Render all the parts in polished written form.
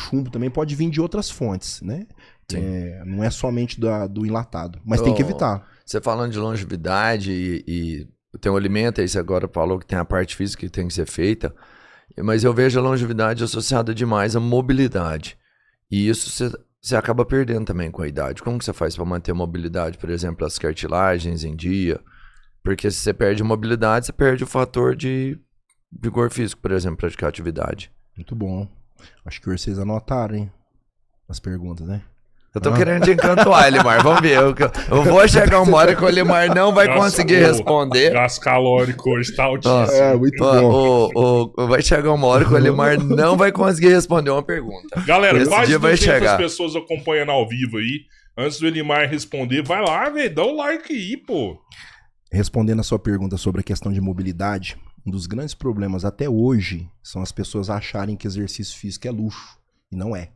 chumbo também pode vir de outras fontes, né? Não é somente do enlatado, mas tem que evitar. Você falando de longevidade e tem um alimento, aí você agora falou que tem a parte física que tem que ser feita, mas eu vejo a longevidade associada demais à mobilidade. E isso você acaba perdendo também com a idade. Como que você faz para manter a mobilidade, por exemplo, as cartilagens em dia? Porque se você perde a mobilidade, você perde o fator de vigor físico, por exemplo, praticar atividade. Muito bom. Acho que vocês anotaram, hein? As perguntas, né? Eu tô querendo te encantar, Elimar. Vamos ver. Eu vou chegar uma hora que o Elimar não vai conseguir responder. Gás calórico hoje tá altíssimo. Muito bom. Vai chegar uma hora que o Elimar não vai conseguir responder uma pergunta. Galera, Esse quase dia vai 200 chegar. pessoas acompanhando ao vivo aí. Antes do Elimar responder, vai lá, velho. Dá o like aí, pô. Respondendo a sua pergunta sobre a questão de mobilidade, um dos grandes problemas até hoje são as pessoas acharem que exercício físico é luxo. E não é.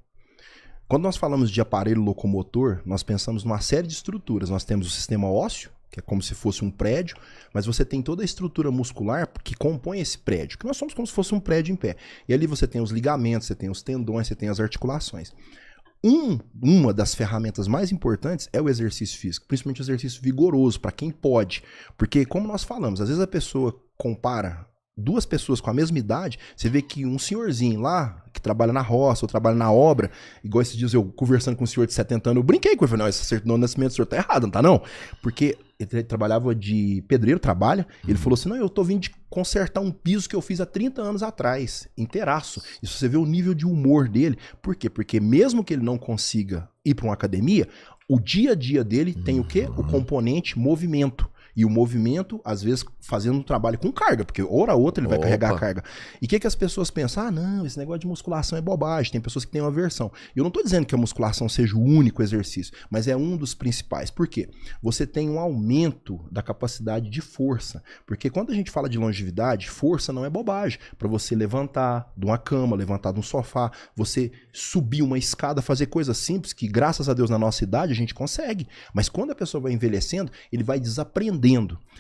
Quando nós falamos de aparelho locomotor, nós pensamos numa série de estruturas. Nós temos o sistema ósseo, que é como se fosse um prédio, mas você tem toda a estrutura muscular que compõe esse prédio, que nós somos como se fosse um prédio em pé. E ali você tem os ligamentos, você tem os tendões, você tem as articulações. Uma das ferramentas mais importantes é o exercício físico, principalmente o exercício vigoroso, para quem pode. Porque, como nós falamos, às vezes a pessoa compara duas pessoas com a mesma idade, você vê que um senhorzinho lá, que trabalha na roça ou trabalha na obra, igual esses dias eu conversando com um senhor de 70 anos, eu brinquei com ele, falei, não, esse certidão de nascimento do senhor tá errado, não tá não? Porque ele trabalhava de pedreiro, ele falou assim, não, eu tô vindo de consertar um piso que eu fiz há 30 anos atrás, inteiraço. Isso você vê o nível de humor dele. Por quê? Porque mesmo que ele não consiga ir para uma academia, o dia a dia dele tem o quê? O componente movimento. E o movimento, às vezes, fazendo um trabalho com carga, porque hora a outra ele vai carregar a carga. E o que as pessoas pensam? Ah, não, esse negócio de musculação é bobagem. Tem pessoas que têm uma aversão. Eu não estou dizendo que a musculação seja o único exercício, mas é um dos principais. Por quê? Você tem um aumento da capacidade de força. Porque quando a gente fala de longevidade, força não é bobagem. Para você levantar de uma cama, levantar de um sofá, você subir uma escada, fazer coisas simples que, graças a Deus, na nossa idade, a gente consegue. Mas quando a pessoa vai envelhecendo, ele vai desaprendendo.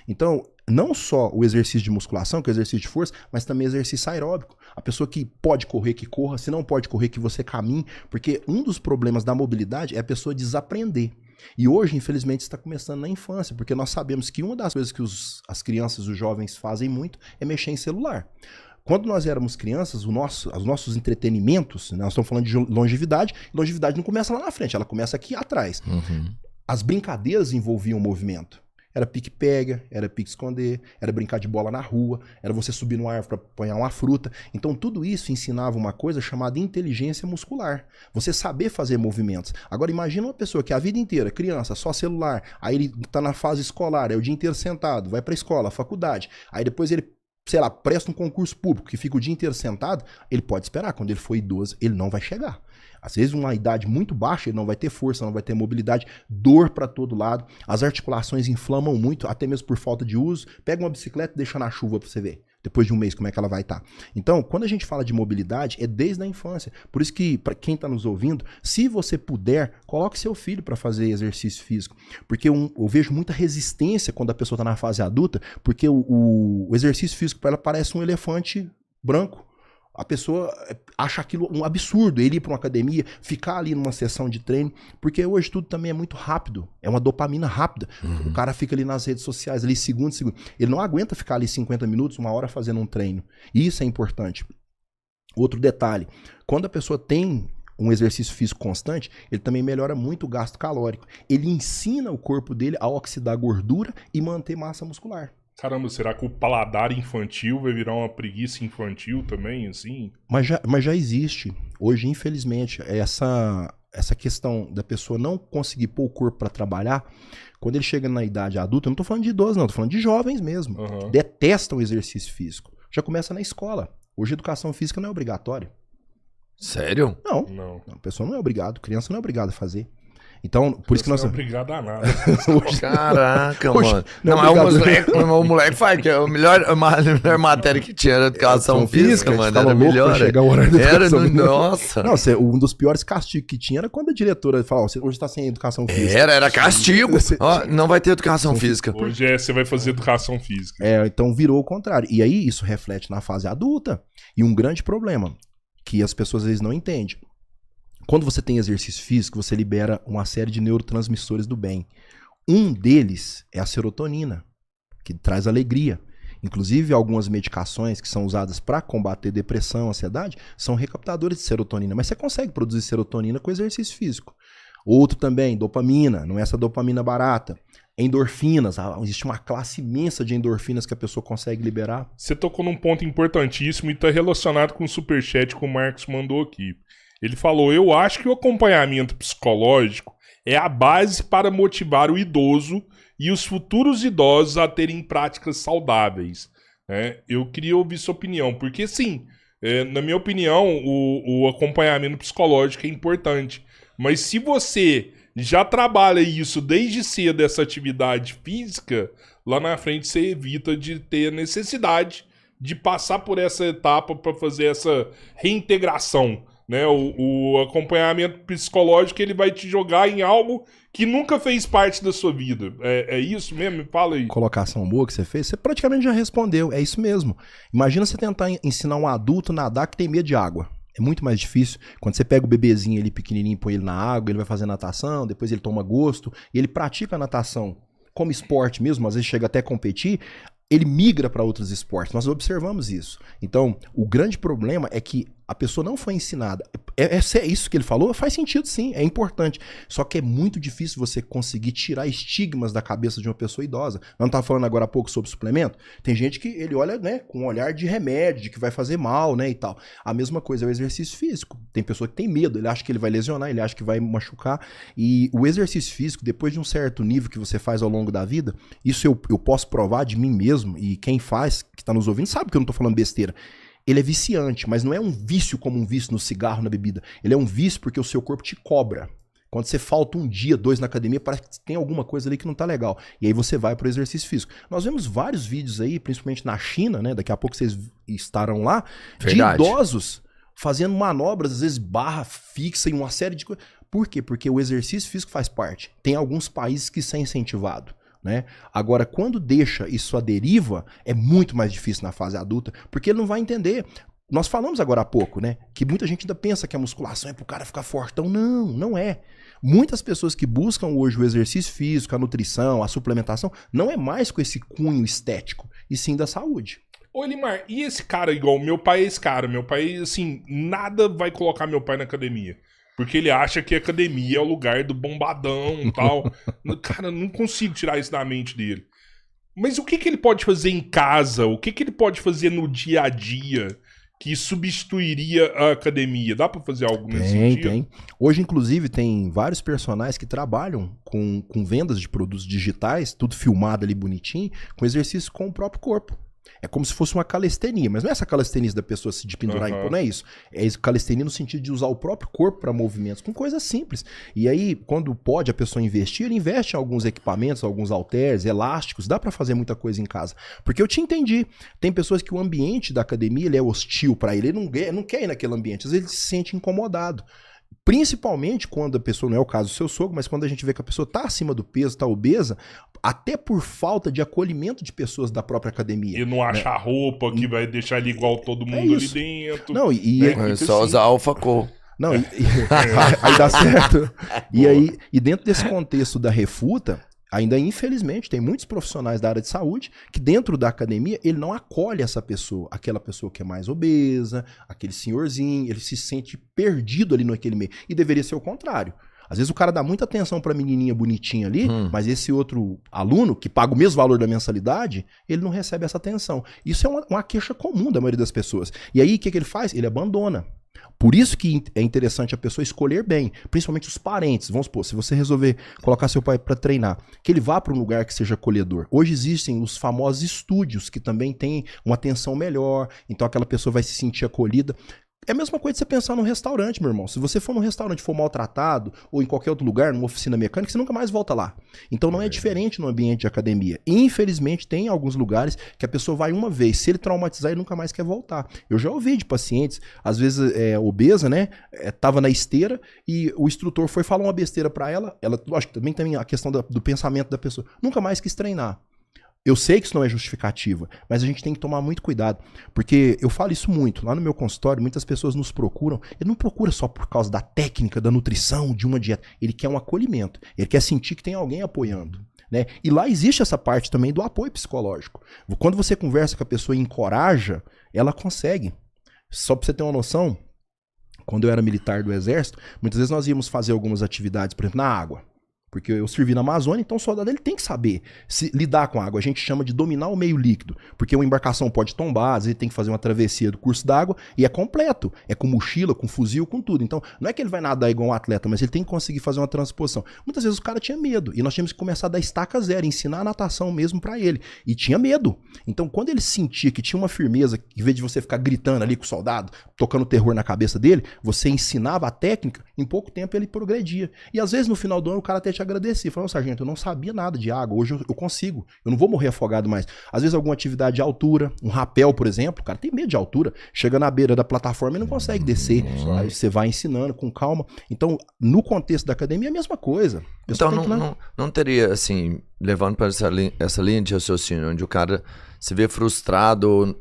Então, não só o exercício de musculação, que é o exercício de força, mas também exercício aeróbico. A pessoa que pode correr, que corra, se não pode correr, que você caminhe, porque um dos problemas da mobilidade é a pessoa desaprender. E hoje, infelizmente, está começando na infância, porque nós sabemos que uma das coisas que as crianças, os jovens fazem muito é mexer em celular. Quando nós éramos crianças, os nossos entretenimentos, nós estamos falando de longevidade não começa lá na frente, ela começa aqui atrás. As brincadeiras envolviam o movimento. Era pique-pega, era pique-esconder, era brincar de bola na rua, era você subir numa árvore para apanhar uma fruta. Então tudo isso ensinava uma coisa chamada inteligência muscular. Você saber fazer movimentos. Agora imagina uma pessoa que a vida inteira, criança, só celular, aí ele tá na fase escolar, é o dia inteiro sentado, vai pra escola, faculdade, aí depois ele, sei lá, presta um concurso público, que fica o dia inteiro sentado, ele pode esperar, quando ele for idoso, ele não vai chegar. Às vezes uma idade muito baixa, ele não vai ter força, não vai ter mobilidade, dor para todo lado, as articulações inflamam muito, até mesmo por falta de uso. Pega uma bicicleta e deixa na chuva para você ver, depois de um mês, como é que ela vai estar. Então, quando a gente fala de mobilidade, é desde a infância. Por isso que, para quem está nos ouvindo, se você puder, coloque seu filho para fazer exercício físico. Porque eu vejo muita resistência quando a pessoa está na fase adulta, porque o exercício físico para ela parece um elefante branco. A pessoa acha aquilo um absurdo, ele ir para uma academia, ficar ali numa sessão de treino, porque hoje tudo também é muito rápido, é uma dopamina rápida. O cara fica ali nas redes sociais, ali segundo. Ele não aguenta ficar ali 50 minutos, uma hora fazendo um treino. E isso é importante. Outro detalhe, quando a pessoa tem um exercício físico constante, ele também melhora muito o gasto calórico. Ele ensina o corpo dele a oxidar gordura e manter massa muscular. Caramba, será que o paladar infantil vai virar uma preguiça infantil também, assim? Mas já existe. Hoje, infelizmente, essa questão da pessoa não conseguir pôr o corpo para trabalhar, quando ele chega na idade adulta, eu não tô falando de idosos, não, tô falando de jovens mesmo, que detestam o exercício físico. Já começa na escola. Hoje, educação física não é obrigatória. Sério? Não. A pessoa não é obrigada, criança não é obrigada a fazer. Então, por isso que nós... Não é obrigado a nada. Caraca, mano. Não, o moleque faz, que é a melhor matéria que tinha era educação física, mano. Era melhor. Nossa. Não, um dos piores castigos que tinha era quando a diretora falava, hoje tá sem educação física. Era castigo. Não vai ter educação física. Hoje você vai fazer educação física. Então virou o contrário. E aí isso reflete na fase adulta. E um grande problema, que as pessoas às vezes não entendem. Quando você tem exercício físico, você libera uma série de neurotransmissores do bem. Um deles é a serotonina, que traz alegria. Inclusive, algumas medicações que são usadas para combater depressão, ansiedade, são recaptadores de serotonina. Mas você consegue produzir serotonina com exercício físico. Outro também, dopamina, não é essa dopamina barata. Endorfinas, existe uma classe imensa de endorfinas que a pessoa consegue liberar. Você tocou num ponto importantíssimo e está relacionado com o superchat que o Marcos mandou aqui. Ele falou, eu acho que o acompanhamento psicológico é a base para motivar o idoso e os futuros idosos a terem práticas saudáveis. Eu queria ouvir sua opinião, porque sim, na minha opinião, o acompanhamento psicológico é importante. Mas se você já trabalha isso desde cedo, essa atividade física, lá na frente você evita de ter necessidade de passar por essa etapa para fazer essa reintegração. Né? O acompanhamento psicológico ele vai te jogar em algo que nunca fez parte da sua vida. É isso mesmo? Me fala aí. Colocação boa que você fez, você praticamente já respondeu. É isso mesmo. Imagina você tentar ensinar um adulto a nadar que tem medo de água. É muito mais difícil. Quando você pega o bebezinho ali pequenininho, põe ele na água, ele vai fazer natação, depois ele toma gosto, e ele pratica a natação como esporte mesmo, às vezes chega até a competir, ele migra para outros esportes. Nós observamos isso. Então, o grande problema é que a pessoa não foi ensinada. É isso que ele falou? Faz sentido sim, é importante. Só que é muito difícil você conseguir tirar estigmas da cabeça de uma pessoa idosa. Nós não estávamos falando agora há pouco sobre suplemento? Tem gente que ele olha, né, com um olhar de remédio, de que vai fazer mal, né, e tal. A mesma coisa é o exercício físico. Tem pessoa que tem medo, ele acha que ele vai lesionar, ele acha que vai machucar. E o exercício físico, depois de um certo nível que você faz ao longo da vida, isso eu posso provar de mim mesmo, e quem faz, que está nos ouvindo, sabe que eu não estou falando besteira. Ele é viciante, mas não é um vício como um vício no cigarro, na bebida. Ele é um vício porque o seu corpo te cobra. Quando você falta um dia, 2 na academia, parece que tem alguma coisa ali que não tá legal. E aí você vai pro exercício físico. Nós vemos vários vídeos aí, principalmente na China, né? Daqui a pouco vocês estarão lá, Verdade. de idosos fazendo manobras, às vezes barra fixa e uma série de coisas. Por quê? Porque o exercício físico faz parte. Tem alguns países que isso é incentivado. Né? Agora, quando deixa isso à deriva, é muito mais difícil na fase adulta, porque ele não vai entender. Nós falamos agora há pouco, né? Que muita gente ainda pensa que a musculação é pro cara ficar fortão. Não, não é. Muitas pessoas que buscam hoje o exercício físico, a nutrição, a suplementação, não é mais com esse cunho estético, e sim da saúde. Ô, Elimar, e esse cara igual? Meu pai é esse cara. Meu pai, assim, nada vai colocar meu pai na academia. Porque ele acha que a academia é o lugar do bombadão e tal. Cara, não consigo tirar isso da mente dele. Mas o que ele pode fazer em casa? O que ele pode fazer no dia a dia que substituiria a academia? Dá pra fazer algo nesse sentido? Tem. Hoje, inclusive, tem vários personagens que trabalham com vendas de produtos digitais, tudo filmado ali bonitinho, com exercício com o próprio corpo. É como se fosse uma calistenia, mas não é essa calistenia da pessoa se de pendurar em pô, não é isso. É calistenia no sentido de usar o próprio corpo para movimentos, com coisas simples. E aí, quando pode a pessoa investir, ele investe em alguns equipamentos, alguns halteres, elásticos, dá para fazer muita coisa em casa. Porque eu te entendi, tem pessoas que o ambiente da academia ele é hostil para ele não quer ir naquele ambiente, às vezes ele se sente incomodado. Principalmente quando a pessoa, não é o caso do seu sogro, mas quando a gente vê que a pessoa está acima do peso, está obesa, até por falta de acolhimento de pessoas da própria academia. E não achar roupa que vai deixar ele igual todo mundo ali dentro. Não, É só usar AlphaCo. Não, aí dá certo. E dentro desse contexto da refuta, ainda infelizmente tem muitos profissionais da área de saúde que dentro da academia ele não acolhe essa pessoa, aquela pessoa que é mais obesa, aquele senhorzinho, ele se sente perdido ali naquele meio. E deveria ser o contrário. Às vezes o cara dá muita atenção pra menininha bonitinha ali, mas esse outro aluno, que paga o mesmo valor da mensalidade, ele não recebe essa atenção. Isso é uma queixa comum da maioria das pessoas. E aí o que ele faz? Ele abandona. Por isso que é interessante a pessoa escolher bem, principalmente os parentes. Vamos supor, se você resolver colocar seu pai para treinar, que ele vá para um lugar que seja acolhedor. Hoje existem os famosos estúdios que também têm uma atenção melhor, então aquela pessoa vai se sentir acolhida. É a mesma coisa de você pensar num restaurante, meu irmão. Se você for num restaurante e for maltratado, ou em qualquer outro lugar, numa oficina mecânica, você nunca mais volta lá. Então não é diferente no ambiente de academia. Infelizmente, tem alguns lugares que a pessoa vai uma vez. Se ele traumatizar, ele nunca mais quer voltar. Eu já ouvi de pacientes, às vezes obesa, né? Tava na esteira e o instrutor foi falar uma besteira pra ela. Ela, lógico, também tem a questão do pensamento da pessoa. Nunca mais quis treinar. Eu sei que isso não é justificativa, mas a gente tem que tomar muito cuidado, porque eu falo isso muito. Lá no meu consultório, muitas pessoas nos procuram. Ele não procura só por causa da técnica, da nutrição, de uma dieta. Ele quer um acolhimento. Ele quer sentir que tem alguém apoiando. Né? E lá existe essa parte também do apoio psicológico. Quando você conversa com a pessoa e encoraja, ela consegue. Só pra você ter uma noção, quando eu era militar do Exército, muitas vezes nós íamos fazer algumas atividades, por exemplo, na água. Porque eu servi na Amazônia, então o soldado ele tem que saber lidar com a água. A gente chama de dominar o meio líquido. Porque uma embarcação pode tombar, às vezes ele tem que fazer uma travessia do curso d'água e é completo. É com mochila, com fuzil, com tudo. Então não é que ele vai nadar igual um atleta, mas ele tem que conseguir fazer uma transposição. Muitas vezes o cara tinha medo e nós tínhamos que começar da estaca zero, ensinar a natação mesmo pra ele. E tinha medo. Então quando ele sentia que tinha uma firmeza, em vez de você ficar gritando ali com o soldado, tocando terror na cabeça dele, você ensinava a técnica, em pouco tempo ele progredia. E às vezes no final do ano o cara até te agradecia, falou, sargento, eu não sabia nada de água, hoje eu consigo, eu não vou morrer afogado mais. Às vezes alguma atividade de altura, um rapel, por exemplo, o cara tem medo de altura, chega na beira da plataforma e não consegue descer, aí você vai ensinando com calma. Então, no contexto da academia é a mesma coisa. Então não teria, assim, levando para essa linha de raciocínio, onde o cara se vê frustrado,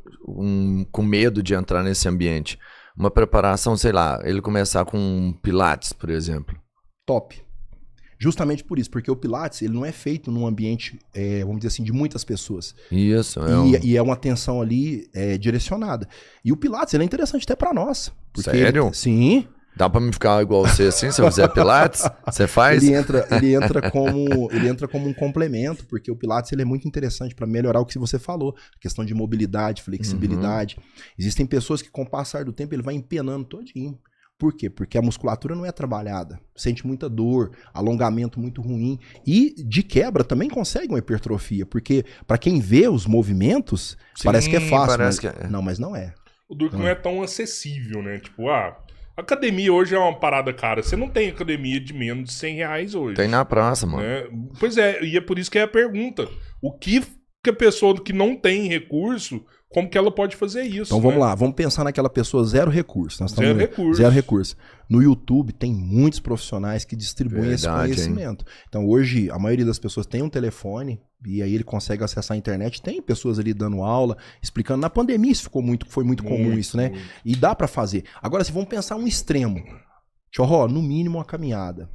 com medo de entrar nesse ambiente, uma preparação, sei lá, ele começar com Pilates, por exemplo. Top. Justamente por isso, porque o Pilates ele não é feito num ambiente, vamos dizer assim, de muitas pessoas. Isso. E é uma atenção ali direcionada. E o Pilates ele é interessante até pra nós. Sério? Sim. Dá pra me ficar igual você assim, se eu fizer Pilates? Você faz? Ele entra como um complemento, porque o Pilates ele é muito interessante para melhorar o que você falou, questão de mobilidade, flexibilidade. Existem pessoas que com o passar do tempo ele vai empenando todinho. Por quê? Porque a musculatura não é trabalhada, sente muita dor, alongamento muito ruim e de quebra também consegue uma hipertrofia, porque para quem vê os movimentos, sim, parece que é fácil, não, mas não é. O duro não é tão acessível, né? Tipo, academia hoje é uma parada cara. Você não tem academia de menos de R$100 hoje. Tem na praça, mano. Né? Pois é, e é por isso que é a pergunta. O que a pessoa que não tem recurso, como que ela pode fazer isso? Então vamos lá, vamos pensar naquela pessoa zero recurso. Zero recurso. No YouTube tem muitos profissionais que distribuem esse conhecimento. Hein? Então hoje a maioria das pessoas tem um telefone e aí ele consegue acessar a internet. Tem pessoas ali dando aula, explicando. Na pandemia isso foi muito comum isso, né? E dá pra fazer. Agora se vamos pensar um extremo. Tchorró, no mínimo uma caminhada.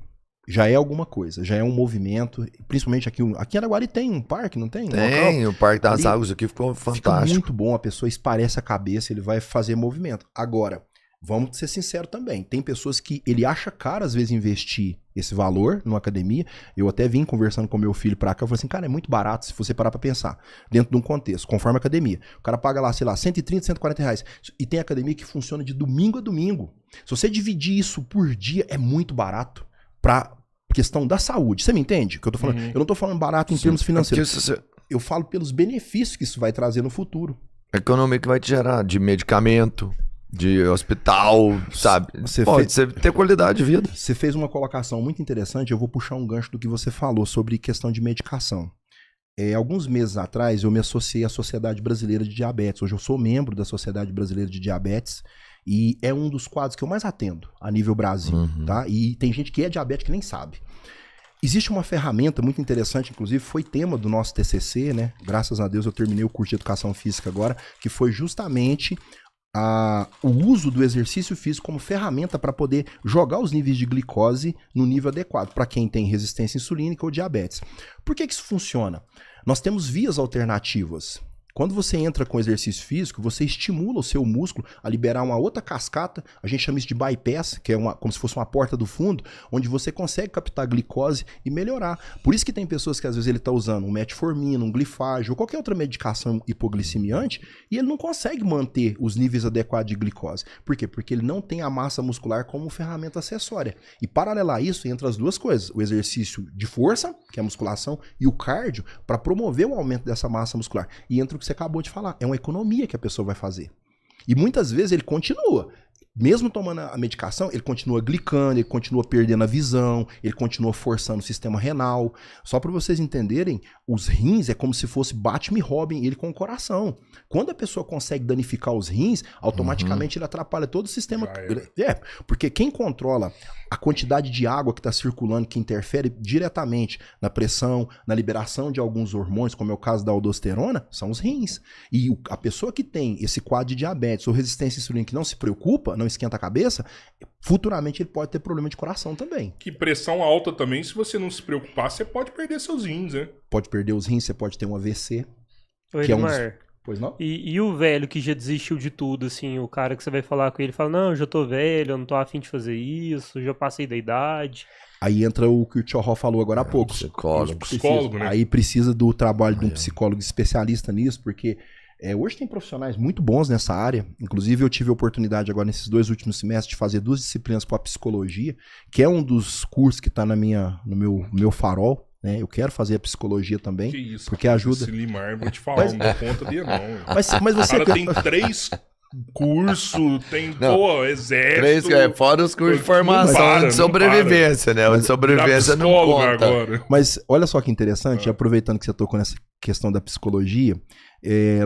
Já é alguma coisa, já é um movimento, principalmente aqui em Araguari tem um parque, não tem? Tem, o Parque das Águas aqui ficou fantástico. Fica muito bom, a pessoa esparece a cabeça, ele vai fazer movimento. Agora, vamos ser sinceros também, tem pessoas que ele acha caro às vezes investir esse valor numa academia. Eu até vim conversando com meu filho pra cá, eu falei assim, cara, é muito barato se você parar pra pensar, dentro de um contexto, conforme a academia. O cara paga lá, sei lá, 130, 140 reais, e tem academia que funciona de domingo a domingo. Se você dividir isso por dia, é muito barato. Pra questão da saúde. Você me entende o que eu tô falando? Eu não tô falando barato em termos financeiros. Eu falo pelos benefícios que isso vai trazer no futuro. A economia que vai te gerar de medicamento, de hospital, sabe? Você ter qualidade de vida. Você fez uma colocação muito interessante, eu vou puxar um gancho do que você falou sobre questão de medicação. Alguns meses atrás eu me associei à Sociedade Brasileira de Diabetes. Hoje eu sou membro da Sociedade Brasileira de Diabetes. E é um dos quadros que eu mais atendo a nível Brasil, tá? E tem gente que é diabética que nem sabe. Existe uma ferramenta muito interessante, inclusive foi tema do nosso TCC, né? Graças a Deus eu terminei o curso de Educação Física agora, que foi justamente o uso do exercício físico como ferramenta para poder jogar os níveis de glicose no nível adequado, para quem tem resistência insulínica ou diabetes. Por que isso funciona? Nós temos vias alternativas. Quando você entra com exercício físico, você estimula o seu músculo a liberar uma outra cascata, a gente chama isso de bypass, que é como se fosse uma porta do fundo, onde você consegue captar glicose e melhorar. Por isso que tem pessoas que às vezes ele está usando um metformina, um glifage ou qualquer outra medicação hipoglicemiante e ele não consegue manter os níveis adequados de glicose. Por quê? Porque ele não tem a massa muscular como ferramenta acessória. E paralelo a isso, entra as duas coisas, o exercício de força, que é a musculação, e o cardio, para promover o aumento dessa massa muscular. E entra o que você acabou de falar, é uma economia que a pessoa vai fazer. E muitas vezes ele continua, mesmo tomando a medicação, ele continua glicando, ele continua perdendo a visão, ele continua forçando o sistema renal. Só para vocês entenderem, os rins é como se fosse Batman e Robin, ele com o coração. Quando a pessoa consegue danificar os rins, automaticamente ele atrapalha todo o sistema. Porque quem controla A quantidade de água que está circulando, que interfere diretamente na pressão, na liberação de alguns hormônios, como é o caso da aldosterona, são os rins. E a pessoa que tem esse quadro de diabetes ou resistência à insulina que não se preocupa, não esquenta a cabeça, futuramente ele pode ter problema de coração também. Que pressão alta também, se você não se preocupar, você pode perder seus rins, né? Pode perder os rins, você pode ter um AVC. Ô, Que é um Edmar, Pois não? e o velho que já desistiu de tudo, assim, o cara que você vai falar com ele fala, não, eu já tô velho, eu não tô afim de fazer isso, já passei da idade. Aí entra o que o Tchorró falou agora há pouco. Psicólogo. Psicólogo, né? Aí precisa do trabalho de um psicólogo especialista nisso, porque hoje tem profissionais muito bons nessa área. Inclusive, eu tive a oportunidade agora, nesses 2 últimos semestres, de fazer 2 disciplinas com a psicologia, que é um dos cursos que está no meu farol. Né? Eu quero fazer a psicologia também, Que isso, porque ajuda. Esse Limar, vou te falar, não dou conta dele não. Mas O você... cara tem 3 cursos, tem, exército. Fora os cursos de Não formação para, de sobrevivência, né? O de sobrevivência não conta. Agora. Mas olha só que interessante, aproveitando que você tocou nessa questão da psicologia,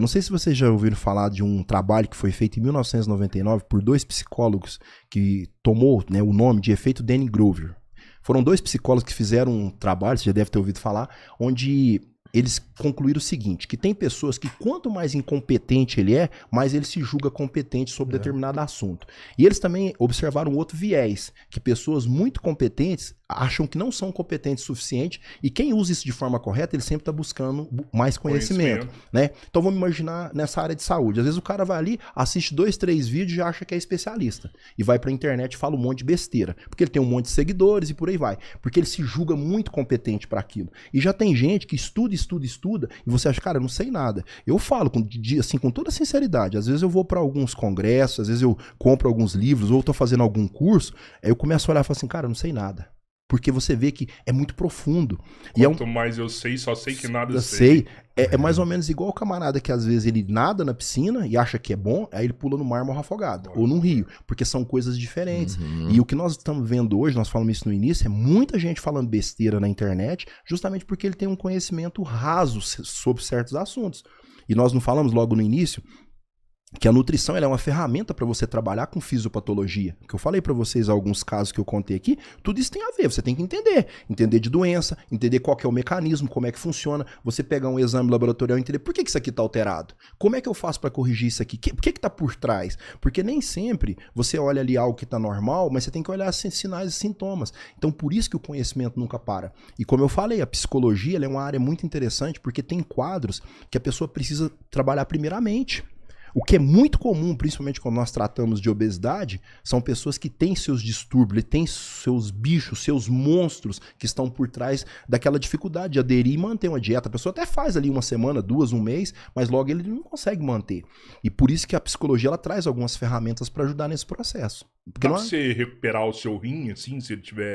não sei se vocês já ouviram falar de um trabalho que foi feito em 1999 por 2 psicólogos que tomou, né, o nome de efeito Dunning-Kruger. Foram 2 psicólogos que fizeram um trabalho, você já deve ter ouvido falar, onde eles concluíram o seguinte, que tem pessoas que quanto mais incompetente ele é, mais ele se julga competente sobre determinado assunto. E eles também observaram outro viés, que pessoas muito competentes acham que não são competentes o suficiente, e quem usa isso de forma correta, ele sempre está buscando mais conhecimento. Né? Então vamos imaginar nessa área de saúde. Às vezes o cara vai ali, assiste 2, 3 vídeos e acha que é especialista. E vai pra internet e fala um monte de besteira. Porque ele tem um monte de seguidores e por aí vai. Porque ele se julga muito competente para aquilo. E já tem gente que estuda, e você acha, cara, eu não sei nada. Eu falo assim, com toda sinceridade. Às vezes eu vou para alguns congressos, às vezes eu compro alguns livros, ou tô fazendo algum curso, aí eu começo a olhar e falo assim, cara, eu não sei nada. Porque você vê que é muito profundo. Quanto mais eu sei, só sei que nada eu sei. É mais ou menos igual o camarada que às vezes ele nada na piscina e acha que é bom, aí ele pula no mar e morre afogado. Ou num rio. Porque são coisas diferentes. E o que nós estamos vendo hoje, nós falamos isso no início, é muita gente falando besteira na internet, justamente porque ele tem um conhecimento raso sobre certos assuntos. E nós não falamos logo no início que a nutrição ela é uma ferramenta para você trabalhar com fisiopatologia. Que eu falei para vocês alguns casos que eu contei aqui, tudo isso tem a ver, você tem que entender de doença, entender qual que é o mecanismo, como é que funciona, você pegar um exame laboratorial e entender por que isso aqui está alterado, como é que eu faço para corrigir isso aqui, por que está por trás, porque nem sempre você olha ali algo que está normal, mas você tem que olhar sinais e sintomas. Então por isso que o conhecimento nunca para. E como eu falei, a psicologia ela é uma área muito interessante porque tem quadros que a pessoa precisa trabalhar primeiramente. O que é muito comum, principalmente quando nós tratamos de obesidade, são pessoas que têm seus distúrbios, têm seus bichos, seus monstros que estão por trás daquela dificuldade de aderir e manter uma dieta. A pessoa até faz ali 1 semana, 2, 1 mês, mas logo ele não consegue manter. E por isso que a psicologia ela traz algumas ferramentas para ajudar nesse processo. Dá pra você recuperar o seu rim, assim, se ele tiver